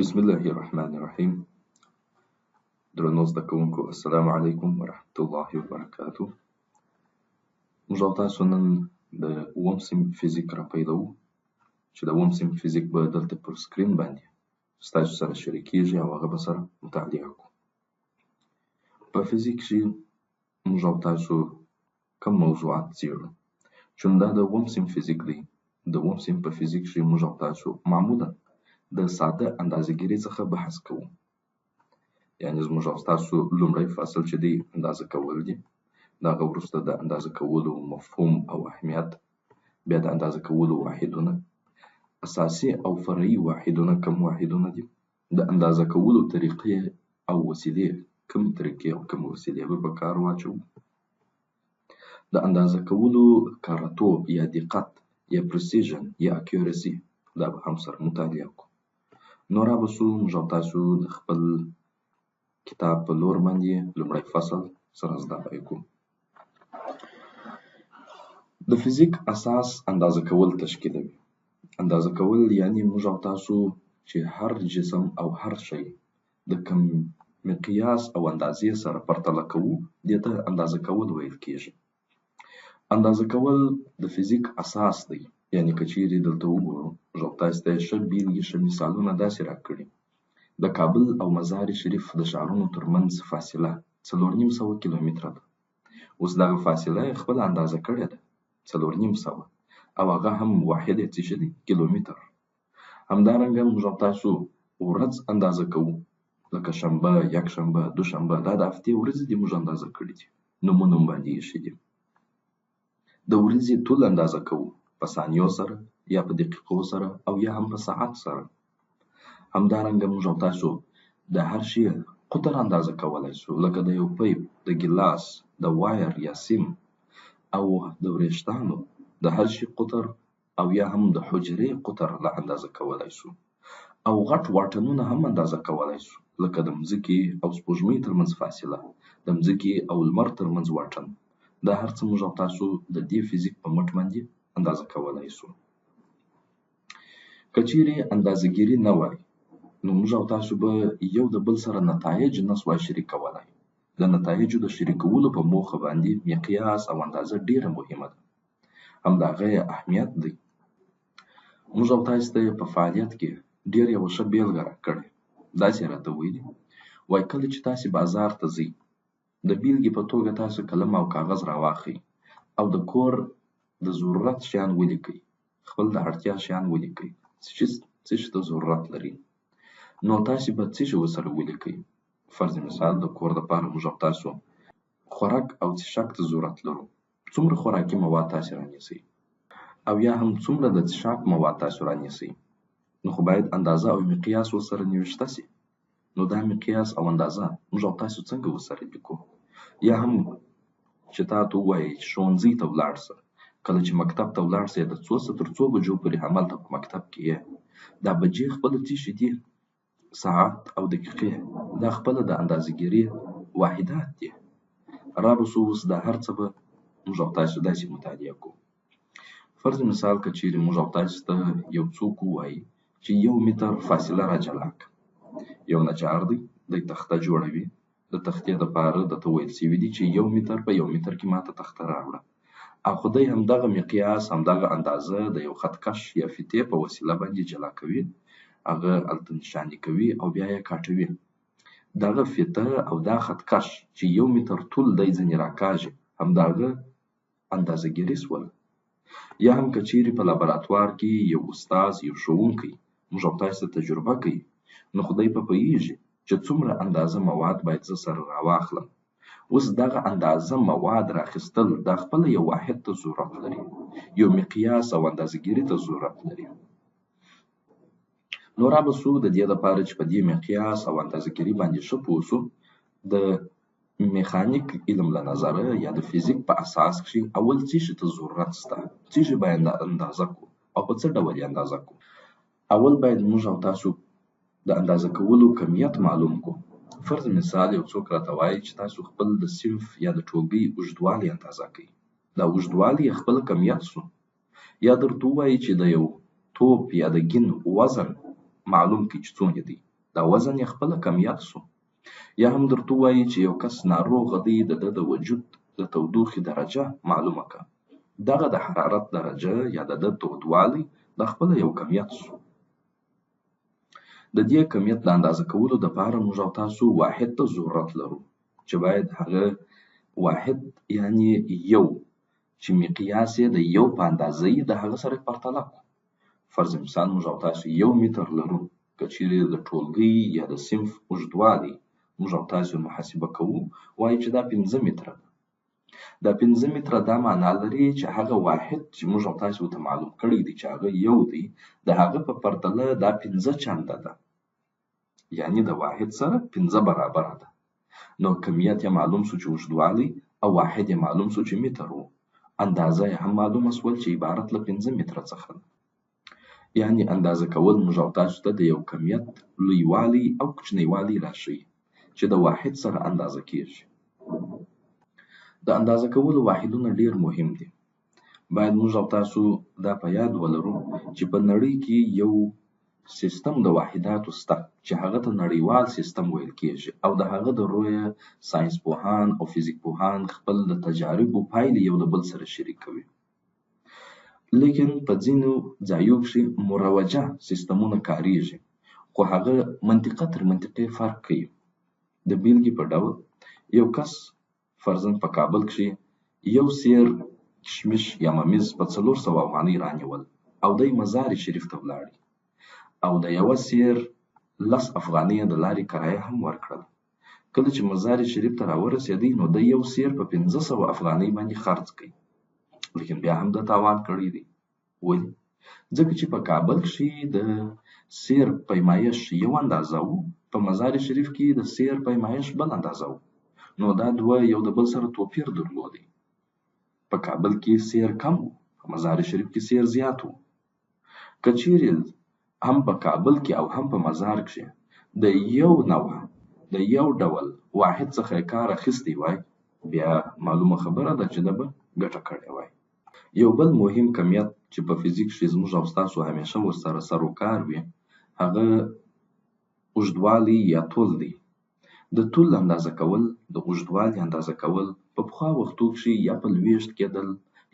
بسم الله الرحمن الرحیم. درنو زده کوونکو، السلام علیکم ورحمة الله وبرکاته. موږ او تاسو نن د اووم صنف فزیک راپیلوو چې د اووم صنف فزیک به دلته پر سکرین باندې ستاسو سره شریکیږي او هغه به سره مطالعه کوو. په فزیک کې موږ او تاسو کوم موضوعات څیړو چې دا د اووم صنف فزیک دی. د اووم صنف په فزیک کې موږ او تاسو معمولا د ساده اندازه‌ګیري څخه بحث کوو. یعنې زموږ او ستاسو لومړی فصل چې دی اندازه کول دی، د هغه وروسته د اندازه کولو مفهوم او اهمیت، بیا د اندازه کولو واحدونه، اساسي او فرعي واحدونه کوم واحدونه دي، د اندازه کولو طریقې او وسیلې کوم طریقې او کوم وسیلې به په کار واچوو، د اندازه کولو کارتوب یا دقت یا پرسیژن یا اکیورسي دا به هم سره مطالعه کوو. نو رابسو موږ او تاسو د خپل کتاب په لور باندې لومړی فصل سره زده کړه کوو. د فزیک اساس اندازه کول تشکیلوي. اندازه کول یعنی موږ او تاسو چې هر جسم او هر شی د کوم مقیاس او اندازې سره پرتله کوو دې ته اندازه کول ویل کیږي. اندازه کول د فزیک اساس دی. یعنی که چیرې دلته وګورو، موږ او تاسو ته ښه بیلګې ښه مثالونه داسې راکړي. د کابل او مزار شریف د ښارونو ترمنځ فاصله 4.5 کیلومتره ده. اوس دغه فاصله یې خپله اندازه کړې ده 4.5 او هغه هم واحد یې څه شی دی؟ کیلومتر. همدارنګه موږ او تاسو ورځ اندازه کوو، لکه شنبه، یکشنبه، دوشنبه، دا د هفتې ورځې دي موږ اندازه کړي دي، نومونه باندې ایښي دي. د ورځې طول اندازه کوو په ثانیو سره یا په دقیقو سره او یا هم په ساعت سره. همدارنګه موږ او تاسو د هر شي قطر اندازه کولای شو، لکه د یو پیپ، د ګیلاس، د وایر یا سیم او د وریښتانو د هر شي قطر او یا هم د حجرې قطر لا اندازه کولای شو. او غټ واټنونه هم اندازه کولای شو، لکه د مځکې او سپوږمۍ ترمنځ فاصله، د مځکې او لمر ترمنځ واټن. دا هر څه موږ او تاسو د دې فزیک په مټ باندې اندازه کولای شو. که چیرې اندازه‌ګیري نه وای، نو موږ او تاسو به یو د بل سره نتایج نه سوای شریکولای. د نتایجو د شریکولو په موخه باندې مقیاس او اندازه ډیره مهمه ده. همدغه یې اهمیت دی. موږ او تاسو ته په فعالیت کې ډیر یوه ښه بیلګه راکړې. داسې راته ویلي وای کله چې تاسې بازار ته ځئ، د بیلګې په توګه تاسو قلم او کاغذ راواخلئ او د کور د ضرورت شیان ولیکئ، خپل د اړتیا شیان ولیکئ، څه شي ته ضرورت لري. نو تاسې به څه شي ورسره ولیکئ. فرض مثال د کور دپاره موږ او تاسو خوراک او څښاک ته ضرورت لرو. څومره خوراکي مواد تاسې رانیسئ او یا هم څومره د څښاک مواد تاسو رانیسئ، نو خو باید اندازه او مقیاس ورسره نوشته سي. نو دا مقیاس او اندازه موږ او تاسو څنګه ورسره لیکو؟ یا هم چې تا ته ووایي چې ښوونځي ته ولاړ شه، کله چې مکتب ته ولاړ شې د څو څه تر څو بجو پورې همالته په مکتب کې یې، دا بجې خپله څه شي دي؟ ساعت او دقیقې. دا خپله د اندازه‌ګیري واحدات دي. رابسو اوس دا هر څه به موږ او تاسو داسې مطالعه کوو. فرض مثال که چیرې موږ او تاسو ته یو څوک ووایي چې 1 متر فاصله را جلا کړه. یو نجار دی، دی تخته جوړوي. د تختې دپاره درته ویل سوي دي چې 1 متر په 1 متر کې ماته تخته راوړه. او خو دی همدغه مقیاس، همدغه اندازه د یو خطکش یا فیتې په وسیله باندې جلا کوي، هغه هلته نشاني کوي او بیا یې کاټوي. دغه فیته او دا خطکش چې 1 متر طول دی ځینې راکاږي، همدغه اندازه‌ګیري سول. یا هم که چیرې په لابراتوار کې یو استاد، یو ښوونکی موږ او تاسو ته تجربه کوي، نو خو دی په پوهیږي چې څومره اندازه مواد باید زه سره راواخلم. اوس دغه اندازه مواد راخیستل دا خپله یو واحد ته ضرورت لري، یو مقیاس او اندازه‌ګیري ته ضرورت لري. نو رابسو د دې دپاره چې په دې مقیاس او اندازه‌ګیري باندې ښه پوه سو، د میخانیک علم له نظره یا د فزیک په اساس کښې اول څه شي ته ضرورت شته، څه شي باید اندازه کړو او په څه ډول یې اندازه کړو. اول باید موږ او تاسو د اندازه کولو کمیت معلوم کړو. فرض مثال یو څوک راته وایي چې تاسو خپل د صنف یا د ټولګۍ اوږدوالی اندازه کړئ. دا اوږدوالی یې خپله کمیت شو. یا درته ووایي چې د یو توپ یا د ګین وزن معلوم کړي چې څونه دي. دا وزن یې خپله کمیت سو. یا هم درته ووایي چې یو کس ناروغه دی، د ده د وجود د تودوخې درجه معلومه کړه. دغه د حرارت درجه یا د ده تودوالی د خپله یو کمیت سو. د دې کمیت د اندازه کولو دپاره موږ او تاسو واحد ته ضرورت لرو چې باید هغه واحد یعنې یو چې مقیاس یې د یو په اندازه یې د هغه سره پرتله کړو. فرض مثال موږ او تاسو 1 متر لرو، که چیرې د ټولګۍ یا د صنف اوږدوالی موږ او تاسو محاسبه کوو، وایي چې دا 5 متره ده. دا 5 متره دا معنا لري چې هغه واحد چې موږ او تاسو ته معلوم کړی دی چې هغه یو دی، د هغه په پرتله دا 5 چنده ده، یعنی د واحد سره 5 برابره ده. نو کمیت یې معلوم سو چې اوږدوالی او واحد یې معلوم سو چې متر و. اندازه یې هم معلومه سول چې عبارت له 5 متره څخه ده. یعنی اندازه کول موږ او تاسو ته د یو کمیت لویوالی او کوچنیوالی راښیي چې د واحد سره اندازه کیږي. د اندازه کولو واحدونه ډیر مهم دي. باید موږ او تاسو دا په یاد ولرو چې په نړۍ کې یو سیستم د واحداتو شته چې هغه ته نړیوال سیستم ویل کیږي، او د هغه د رویه ساینس پوهان او فزیک پوهان خپل د تجاربو پایلې یو د بل سره شریکوي. لیکن په ځینو ځایو کښې مروجه سیستمونه کاریږي، خو هغه منطقه تر منطقې فرق کوي. د بیلګې په ډول یو کس فرضاً په کابل کښې یو سیر کشمش یا ممیز په 400 افغانۍ رانیول او دی مزار شریف ته ولاړ، او د یوه سیر 10 افغانۍ د لارې کرایه هم ورکړل. کله چې مزار شریف ته راورسېدی نو د یو سیر په 500 افغانۍ باندې خرڅ کړي، لیکن بیا هم د تاوان کړی دی. ولې؟ ځکه چې په کابل کښې د سیر پیمایش یو اندازه و، په مزار شریف کې د سیر پیمایش بل اندازه و. نو دا دوه یو د بل سره توپیر درلودی. په کابل کې سیر کم و، په مزار شریف کې سیر زیات و. که چیرې هم په کابل کې او هم په مزار کښې د یو نوع د یو ډول واحد څخه کار اخیستی وای، بیا معلومه خبره ده چې ده به ګټه کړې وای. یو بل مهم کمیت چې په فزیک کښې زموږ او ستاسو همیشه ورسره سر و کار وي، هغه اوږدوالی یا طول دی. د طول اندازه کول، د اوږدوالي اندازه کول په پخوا وختو کښې یا په لویشت کېدل،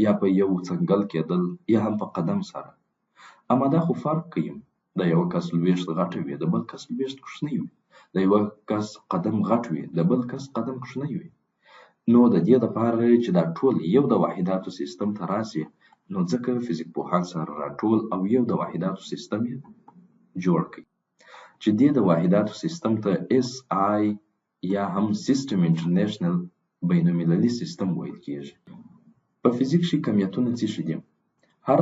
یا په یو څنګل کېدل، یا هم په قدم سره. اما دا خو فرق کوي، د یو کس لویشت غټه وي، د بل کس لویشت کوچنی وي، د یو کس قدم غټ وي، د بل کس قدم کوچنی وي. نو د دې دپاره چې دا ټول یو د واحداتو سیستم ته راسي، نو ځکه فزیک پوهان سره راټول او یو د واحداتو سیستم یې جوړ کړي، چې دې د واحداتو سیستم ته SI یا هم سیسټم انټرنیشنل بین المللي سیستم ویل کیږي. په فزیک کښې کمیتونه څه شي دي؟ هر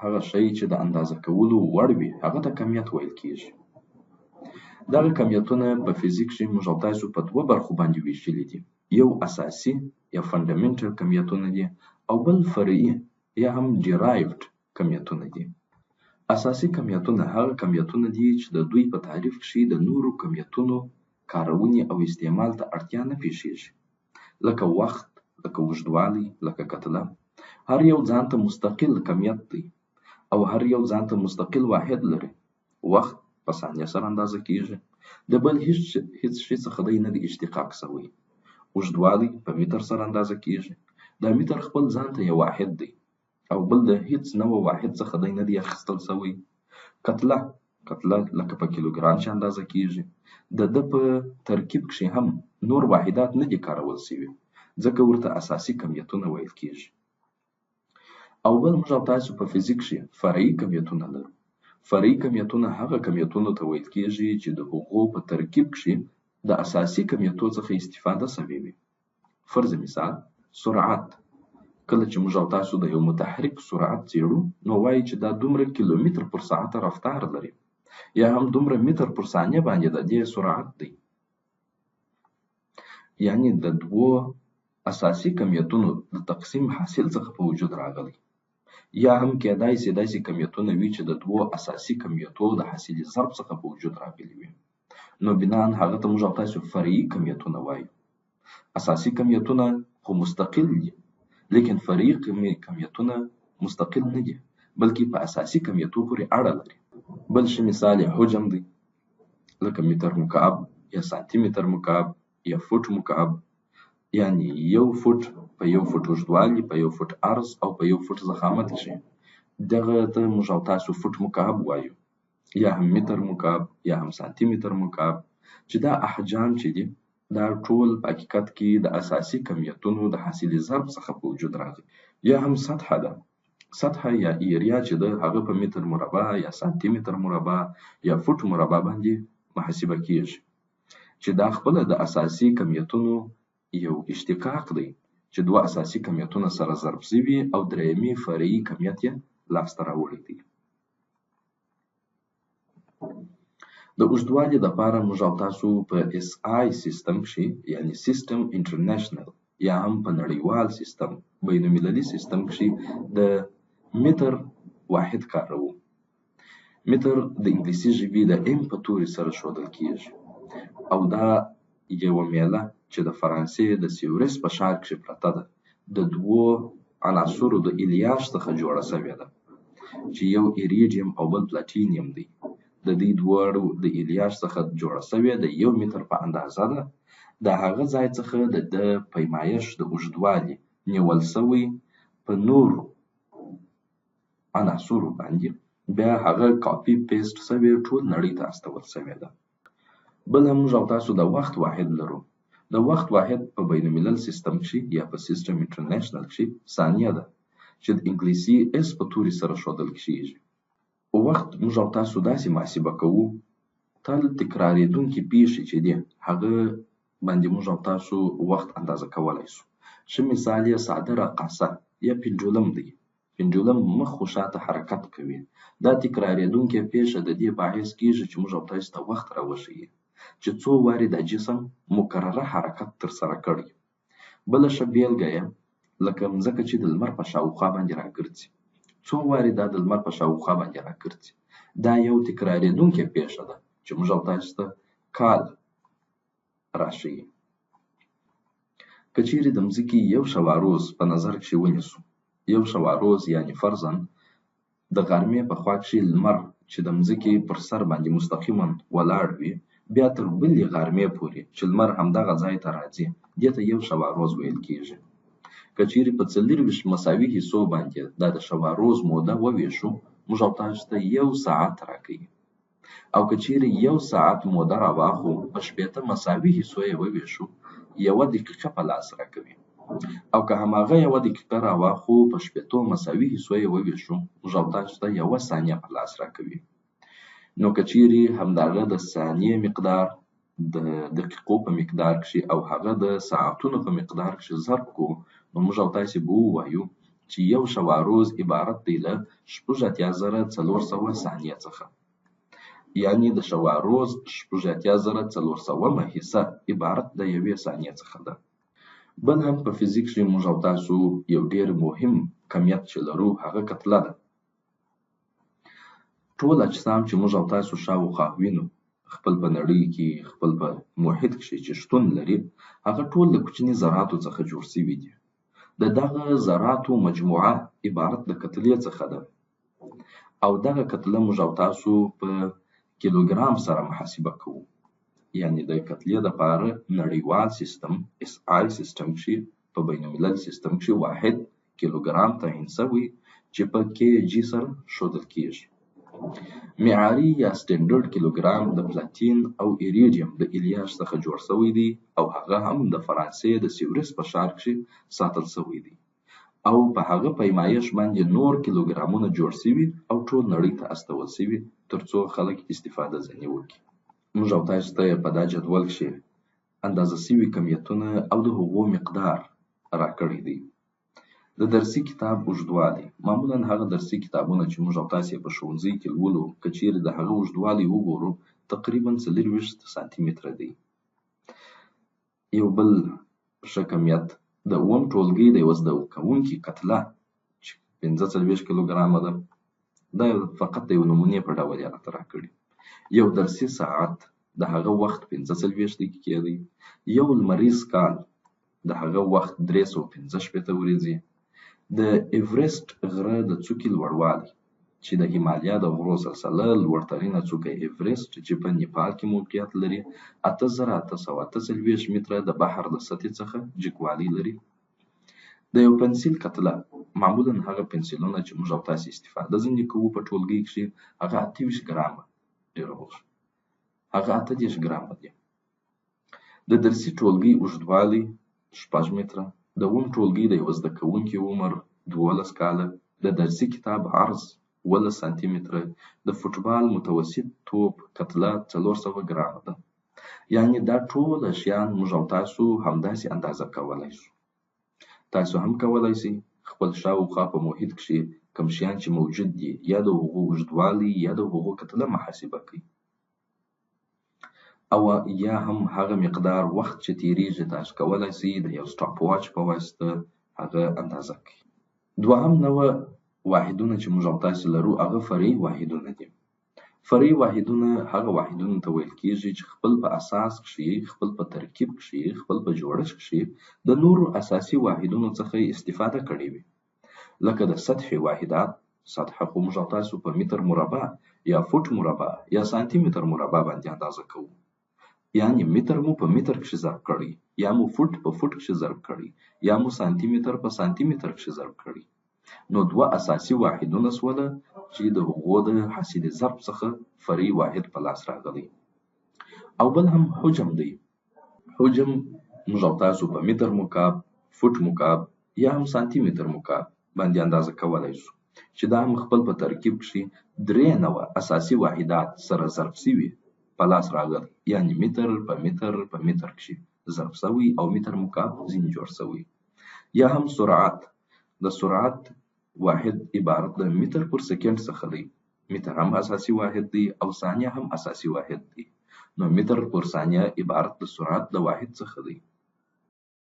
هغه شی چې د اندازه کولو وړ وي هغه ته کمیت ویل کیږي. دغه کمیتونه په فزیک کښې موږ او تاسو په 2 برخو باندې ویشلي دي. یو اساسي یا فنډامنټل کمیتونه دي، او بل فرعي یا هم ډیرایوډ کمیتونه دي. اساسي کمیتونه هغه کمیتونه دي چې د دوی په تعریف کښې د نورو کمیتونو کارونې او استعمال ته اړتیا نه پیښیږي، لکه وخت، لکه اوږدوالی، لکه کتله. هر یو ځان ته مستقل کمیت دی او هر یو ځان ته مستقل واحد لري. وخت په ثانیه سره اندازه کیږي، د بل هیڅ شي څخه دی نه دی اشتقاق شوی. اوږدوالی په متر سره اندازه کیږي، دا متر خپل ځان ته یو واحد دی او بل د هیڅ نوع واحد څخه دی نه دی اخیستل شوی. کتله لکه په کیلوګرام چې اندازه کیږي، د ده په ترکیب کښې هم نور واحدات نه دي کارول شوي، ځکه ورته اساسي کمیتونه ویل کیږي. او بل موږ او تاسو په فزیک کښې فرعي کمیتونه لرو. فرعي کمیتونه هغه کمیتونو ته ویل کیږي چې د هغو په ترکیب کښې د اساسي کمیتو څخه استفاده شوې وي. فرض مثال سرعت. کله چې موږ او تاسو د یو متحرک سرعت څېړو، نو وایي چې دا دومره کیلومتر پر ساعت رفتار لري، یا هم دومره متر پر ثانیه باندې د دې سرعت دی. یعنی د 2 اساسي کمیتونو د تقسیم حاصل څخه په وجود راغلی. یا هم کېدای شي داسې کمیتونه وي چې د 2 اساسي کمیتو د حاصل ضرب څخه په وجود راغلي وي. نو بناً هغه ته موږ او تاسو فرعي کمیتونه وایو. اساسي کمیتونه خو مستقل دي، لیکن فرعي کمیتونه مستقل نه دي، بلکې په اساسي کمیتو پورې اړه لري. بل شي مثال یې حجم دی، لکه متر مکعب یا سانتي متر مکعب یا فوټ مکعب، یعنی یو فوټ په یو فوټ اوږدوالي، په یو فوټ عرض او په یو فوټ ضخامت کښې دغه ته موږ او تاسو فوټ مکعب وایو، یا هم متر مکعب یا هم سانتي متر مکعب، چې دا احجام چې دي دا ټول په حقیقت کې د اساسي کمیتونو د حاصلې ضرب څخه په وجود راغلي. یا هم سطحه ده، سطحه یا ایریا چې ده هغه په متر مربع یا سانتي متر مربع یا فوټ مربع باندې محاسبه کیږي، چې دا خپله د اساسي کمیتونو یو اشتقاق دی چې دوه اساسي کمیتونه سره ضرب شوي او درېیمې فرعي کمیت یې لاسته راوړی دی. د اوږدوالي دپاره موږ او تاسو په اس آی سیستم کښې یعنې سیستم انټرنیشنل یا هم په نړیوال سیستم بین المللي سیستم کښې د متر واحد کاروو. متر د انګلیسي ژبې د ام په توري سره ښودل کیږي او دا یوه میله چې د فرانسې د سیورس په ښار کښې پرته ده د دوو عناصرو د الیاژ څخه جوړه شوې ده، چې یو ایریډیم او بل پلاټینیم دی. د دې دواړو د الیاژ څخه جوړه شوې د 1 متر په اندازه ده. د هغه ځای څخه د پیمایش د اوږدوالي نیول شوی په نورو عناصرو باندې بیا هغه کاپي پیسټ شوی ټول نړۍ ته استول شوې ده. بل هم موږ او تاسو د وخت واحد لرو. د وخت واحد په بین الملل سیستم کښې یا په سیستم انټرنیشنل کښې ثانیه ده، چې د انګلیسي اس په توري سره ښودل کیږي. وخت موږ او تاسو داسې محاسبه کوو، تل تکرارېدونکې پیښې چې دي هغه باندې موږ او تاسو وخت اندازه کولی شو. ښه مثال یې ساده رقاصه یا پنډولم دی. پنډولم مخ و شاته حرکت کوي. دا تکرارېدونکې پیښه د دې باعث کیږي چې موږ او تاسو ته وخت راوښیي چې څو وارې دا جسم مکرره حرکت ترسره کړی. بله ښه بیلګه یې لکه مځکه چې د لمر په شاوخوا باندې راګرځي، څو وارې دا د لمر په شاوخوا باندې راګرځي. دا یو تکرارېدونکې پیښه ده چې موږ او تاسو ته کال راښیي. که چیرې د مځکې یو شواروز په نظر کښې ونیسو، یو شواروز یعنې فرضاً د غرمې په خوا کښې لمر چې د مځکې پر سر باندې مستقیما ولاړ وي، بیا تر بلې غرمې پورې چې لمر همدغه ځای ته راځي، دې ته یو شواروز ویل کیږي. که چیرې په 40 مساوي حصو باندې دا د شواروز موده وویشو، موږ او تاسو ته 1 ساعت راکوي. او که چیرې 1 ساعت موده راواخلو په 80 مساوي حصو یې وویشو، 1 دقیقه په لاس راکوي. او که هماغه 1 دقیقه راواخلو په 80 مساوي حصو یې وویشو، موږ او تاسو ته 1 ثانیه په لاس راکوي. نو که چیرې همدغه د ثانیې مقدار د دقیقو په مقدار کښې او هغه د ساعتونو په مقدار کښې ضرب کړو، نو موږ او تاسې به ووایو چې یو شواروز عبارت دی له 84,400 ثانیې څخه، یعنې د شواروز 84,400 حصه عبارت د 1 ثانیې څخه ده. بل هم په فزیک کښې موږ او تاسو یو ډېر مهم کمیت چې لرو هغه کتله ده. ټول اجسام چې موږ او تاسو شاوخوا وینو، خپل په نړۍ کې، خپل په محیط کښې چې شتون لري، هغه ټول د کوچني ذراتو څخه جوړ شوي دي. د دغه ذراتو مجموعه عبارت د کتلې څخه ده او دغه کتله موږ او تاسو په کیلوګرام سره محاسبه کوو. یعنې د کتلې دپاره نړیوال سیستم اس آی سیستم کښې په بین الملل سیستم کښې واحد کیلوګرام تعیین شوی چې په کې جي سره ښودل کیږي. معیاري یا سټنډرډ کیلوګرام د پلاتین او ایریډیم د الیاژ څخه جوړ شوی دی او هغه هم د فرانسې د سیورس په ښار کښې ساتل شوی دی او په هغه پیمایش باندې نور کیلوګرامونه جوړ شوي او ټول نړۍ ته استول شوي ترڅو خلک استفاده ځنې وکړي. موږ او تاسو ته په دا جدول کښې اندازه شوي کمیتونه او د هغو مقدار راکړی دی. د درسي کتاب اوږدوالی معمولا هغه درسي کتابونه چې موږ او تاسې په ښوونځي کې لولو، که چیرې د هغه اوږدوالی وګورو تقریبا 40 سانتي متره دی. یو بل ښه کمیت د اووم ټولګي د یوه زده کوونکي کتله چې 45 کیلوګرامه ده، دا فقط د یو نمونې په ډول یې راته راکړي. یو درسي ساعت د هغه وخت 45 دقیقې دی. یو لمریز کال د هغه وخت 365 ورځې. د ایورسټ غره د څوکې لوړوالی چې د هیمالیا د غرو سلسله لوړترینه څوکه ایورسټ چې په نیپال کې موقعیت لري 8848 متره د بحر د سطحې څخه جګوالی لري. د یو پنسل کتله معمولا هغه پنسلونه چې موږ او تاسې استفاده ځینې کوو په ټولګي کښې هغه 28 ګرامه ډېره وخت هغه 38 ګرامه دي. د درسي ټولګي اوږدوالی 6 متره، د اووم ټولګي د یوه زده کوونکي عمر 12 کاله، د درسي کتاب عرض 12 سانتي متره، د فوټبال متوسط توپ کتله 400 ګرامه ده. یعنې دا ټول شیان موږ او تاسو همداسې اندازه کولی شو. تاسو هم کولی شئ خپل شاوخوا په محیط کښې کوم شیان چې موجود دي یا د هغو اوږدوالی یا د هغو کتله محاسبه کړئ، او یا هم هغه مقدار وخت چې تیریږي تاسو کولی شئ د یو سټاپ واچ په واسطه هغه اندازه کړئ. دوهم نوع واحدونه چې موږ او تاسو لرو هغه فرعي واحدونه دي. فرعي واحدونه هغه واحدونو ته ویل کېږي چې خپل په اساس کښې، خپل په ترکیب کښې، خپل په جوړښت کښې د نورو اساسي واحدونو څخه استفاده کړې وي، لکه د سطحې واحدات. سطحه خو موږ او تاسو په متر مربع یا فوټ مربع یا سانتي متر مربع باندې اندازه کوو، یعنې متر مو په متر کښې ضرب کړی، یا مو فوټ په فوټ کښې ضرب کړی، یا مو سانتي متر په سانتي متر کښې ضرب کړی. نو دوه اساسي واحدونه سوله چې د هغو د حاصل ضرب څخه فرعي واحد په لاس راغلی. او بل هم حجم دی. حجم موږ او تاسو په متر مکعب، فوټ مکعب یا هم سانتي متر مکعب باندې اندازه کولی شو، چې دا هم خپل په ترکیب کښې 3 نوع اساسي واحدات سره ضرب شوي په لاس راغلی، یعنې متر په متر په متر کښې ضرب شوی او متر مکعب ځینې جوړ شوی. یا هم سرعت. د سرعت واحد عبارت د متر پر سکند څخه دی. متر هم اساسي واحد دی او ثانیه هم اساسي واحد دی. نو متر پر ثانیه عبارت د سرعت د واحد څخه دی.